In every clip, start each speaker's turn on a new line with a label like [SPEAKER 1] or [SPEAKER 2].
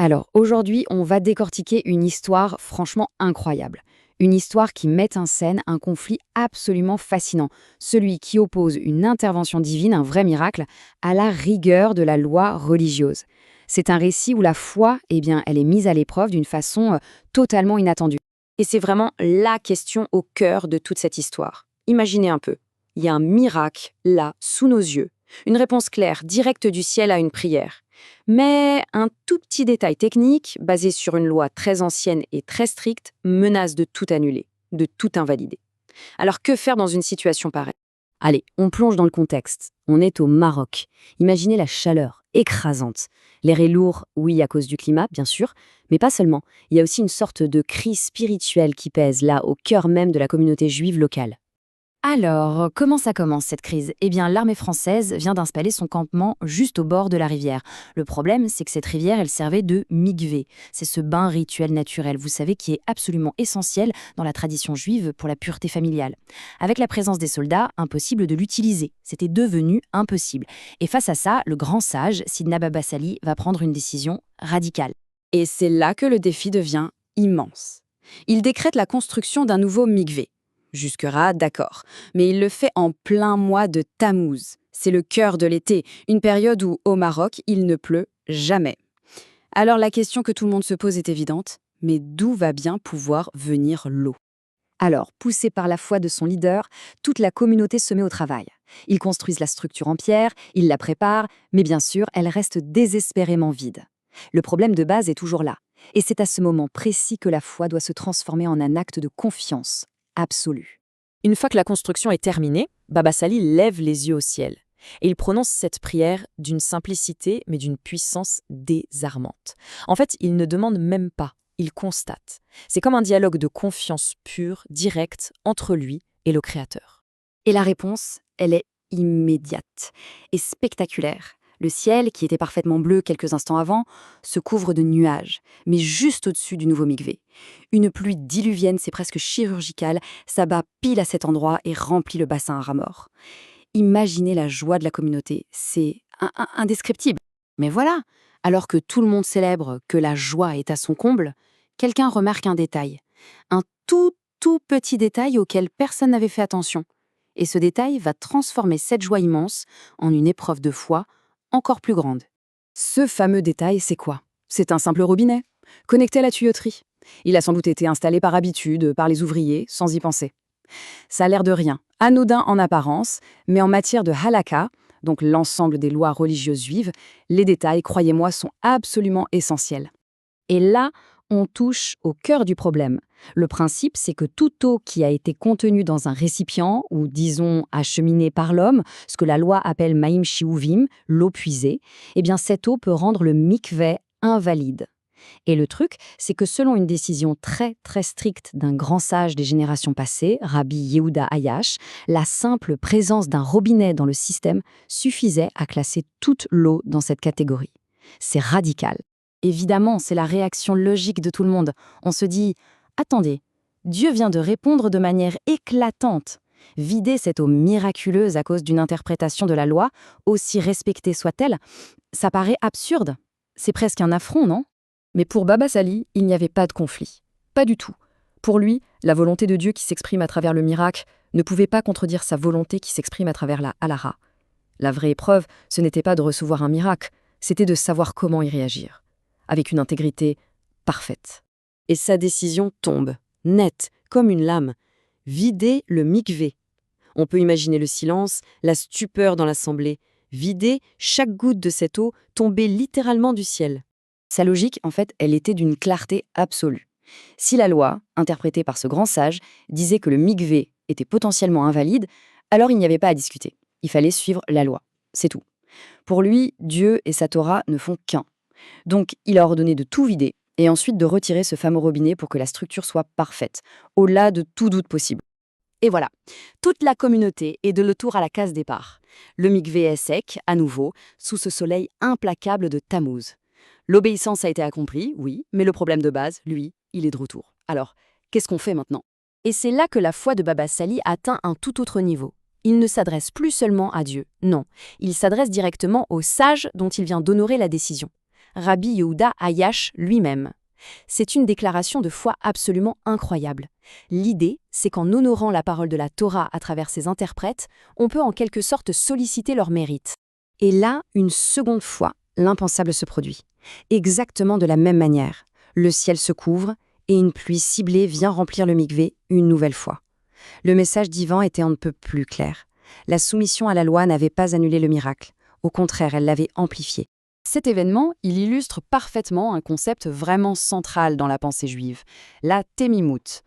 [SPEAKER 1] Alors, aujourd'hui, on va décortiquer une histoire franchement incroyable. Une histoire qui met en scène un conflit absolument fascinant, celui qui oppose une intervention divine, un vrai miracle, à la rigueur de la loi religieuse. C'est un récit où la foi, elle est mise à l'épreuve d'une façon totalement inattendue.
[SPEAKER 2] Et c'est vraiment la question au cœur de toute cette histoire. Imaginez un peu. Il y a un miracle, là, sous nos yeux. Une réponse claire, directe du ciel à une prière. Mais un tout petit détail technique, basé sur une loi très ancienne et très stricte, menace de tout annuler, de tout invalider. Alors que faire dans une situation pareille?
[SPEAKER 1] Allez, on plonge dans le contexte. On est au Maroc. Imaginez la chaleur écrasante. L'air est lourd, oui, à cause du climat, bien sûr, mais pas seulement. Il y a aussi une sorte de crise spirituelle qui pèse là, au cœur même de la communauté juive locale. Alors, comment ça commence cette crise? L'armée française vient d'installer son campement juste au bord de la rivière. Le problème, c'est que cette rivière, elle servait de mikvé. C'est ce bain rituel naturel, vous savez, qui est absolument essentiel dans la tradition juive pour la pureté familiale. Avec la présence des soldats, impossible de l'utiliser. C'était devenu impossible. Et face à ça, le grand sage, Sidna Baba Sali, va prendre une décision radicale.
[SPEAKER 2] Et c'est là que le défi devient immense. Il décrète la construction d'un nouveau mikvé. Jusque-là, d'accord. Mais il le fait en plein mois de Tammuz. C'est le cœur de l'été, une période où, au Maroc, il ne pleut jamais. Alors la question que tout le monde se pose est évidente, mais d'où va bien pouvoir venir l'eau?
[SPEAKER 1] Alors, poussé par la foi de son leader, toute la communauté se met au travail. Ils construisent la structure en pierre, ils la préparent, mais bien sûr, elle reste désespérément vide. Le problème de base est toujours là. Et c'est à ce moment précis que la foi doit se transformer en un acte de confiance absolue.
[SPEAKER 2] Une fois que la construction est terminée, Baba Sali lève les yeux au ciel. Et il prononce cette prière d'une simplicité, mais d'une puissance désarmante. En fait, il ne demande même pas, il constate. C'est comme un dialogue de confiance pure, directe, entre lui et le Créateur.
[SPEAKER 1] Et la réponse, elle est immédiate et spectaculaire. Le ciel, qui était parfaitement bleu quelques instants avant, se couvre de nuages, mais juste au-dessus du nouveau mikvé. Une pluie diluvienne, c'est presque chirurgical, s'abat pile à cet endroit et remplit le bassin à ras mort. Imaginez la joie de la communauté, c'est indescriptible. Mais voilà, alors que tout le monde célèbre que la joie est à son comble, quelqu'un remarque un détail. Un tout petit détail auquel personne n'avait fait attention. Et ce détail va transformer cette joie immense en une épreuve de foi encore plus grande.
[SPEAKER 2] Ce fameux détail, c'est quoi? C'est un simple robinet, connecté à la tuyauterie. Il a sans doute été installé par habitude, par les ouvriers, sans y penser. Ça a l'air de rien, anodin en apparence, mais en matière de halakha, donc l'ensemble des lois religieuses juives, les détails, croyez-moi, sont absolument essentiels.
[SPEAKER 1] Et là, on touche au cœur du problème. Le principe, c'est que toute eau qui a été contenue dans un récipient, ou disons acheminée par l'homme, ce que la loi appelle maïm shiuvim, l'eau puisée, cette eau peut rendre le mikvé invalide. Et le truc, c'est que selon une décision très stricte d'un grand sage des générations passées, Rabbi Yehuda Ayash, la simple présence d'un robinet dans le système suffisait à classer toute l'eau dans cette catégorie. C'est radical. Évidemment, c'est la réaction logique de tout le monde. On se dit « Attendez, Dieu vient de répondre de manière éclatante. Vider cette eau miraculeuse à cause d'une interprétation de la loi, aussi respectée soit-elle, ça paraît absurde. C'est presque un affront, non ?»
[SPEAKER 2] Mais pour Baba Sali, il n'y avait pas de conflit. Pas du tout. Pour lui, la volonté de Dieu qui s'exprime à travers le miracle ne pouvait pas contredire sa volonté qui s'exprime à travers la halakha. La vraie épreuve, ce n'était pas de recevoir un miracle, c'était de savoir comment y réagir, avec une intégrité parfaite. Et sa décision tombe, nette, comme une lame. Vider le mikvé. On peut imaginer le silence, la stupeur dans l'assemblée. Vider chaque goutte de cette eau tombée littéralement du ciel.
[SPEAKER 1] Sa logique, en fait, elle était d'une clarté absolue. Si la loi, interprétée par ce grand sage, disait que le mikvé était potentiellement invalide, alors il n'y avait pas à discuter. Il fallait suivre la loi. C'est tout. Pour lui, Dieu et sa Torah ne font qu'un. Donc, il a ordonné de tout vider et ensuite de retirer ce fameux robinet pour que la structure soit parfaite, au-delà de tout doute possible. Et voilà, toute la communauté est de retour à la case départ. Le mikvé est sec, à nouveau, sous ce soleil implacable de Tammuz. L'obéissance a été accomplie, oui, mais le problème de base, lui, il est de retour. Alors, qu'est-ce qu'on fait maintenant? Et c'est là que la foi de Baba Sali atteint un tout autre niveau. Il ne s'adresse plus seulement à Dieu, non, il s'adresse directement au sage dont il vient d'honorer la décision.
[SPEAKER 3] Rabbi Yehuda Ayash lui-même. C'est une déclaration de foi absolument incroyable. L'idée, c'est qu'en honorant la parole de la Torah à travers ses interprètes, on peut en quelque sorte solliciter leur mérite. Et là, une seconde fois, l'impensable se produit. Exactement de la même manière. Le ciel se couvre et une pluie ciblée vient remplir le mikvé une nouvelle fois. Le message d'Ivan était on ne peut plus clair. La soumission à la loi n'avait pas annulé le miracle. Au contraire, elle l'avait amplifié.
[SPEAKER 1] Cet événement, il illustre parfaitement un concept vraiment central dans la pensée juive, la témimout.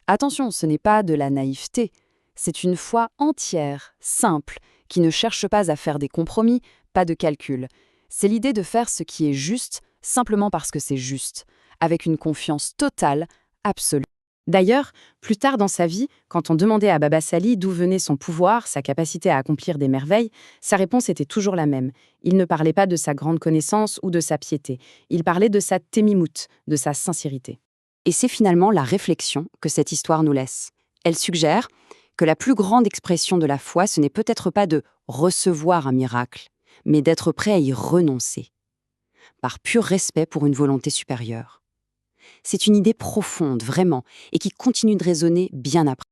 [SPEAKER 1] Attention, ce n'est pas de la naïveté, c'est une foi entière, simple, qui ne cherche pas à faire des compromis, pas de calcul. C'est l'idée de faire ce qui est juste, simplement parce que c'est juste, avec une confiance totale, absolue. D'ailleurs, plus tard dans sa vie, quand on demandait à Baba Sali d'où venait son pouvoir, sa capacité à accomplir des merveilles, sa réponse était toujours la même. Il ne parlait pas de sa grande connaissance ou de sa piété. Il parlait de sa témimout, de sa sincérité. Et c'est finalement la réflexion que cette histoire nous laisse. Elle suggère que la plus grande expression de la foi, ce n'est peut-être pas de recevoir un miracle, mais d'être prêt à y renoncer, par pur respect pour une volonté supérieure. C'est une idée profonde, vraiment, et qui continue de résonner bien après.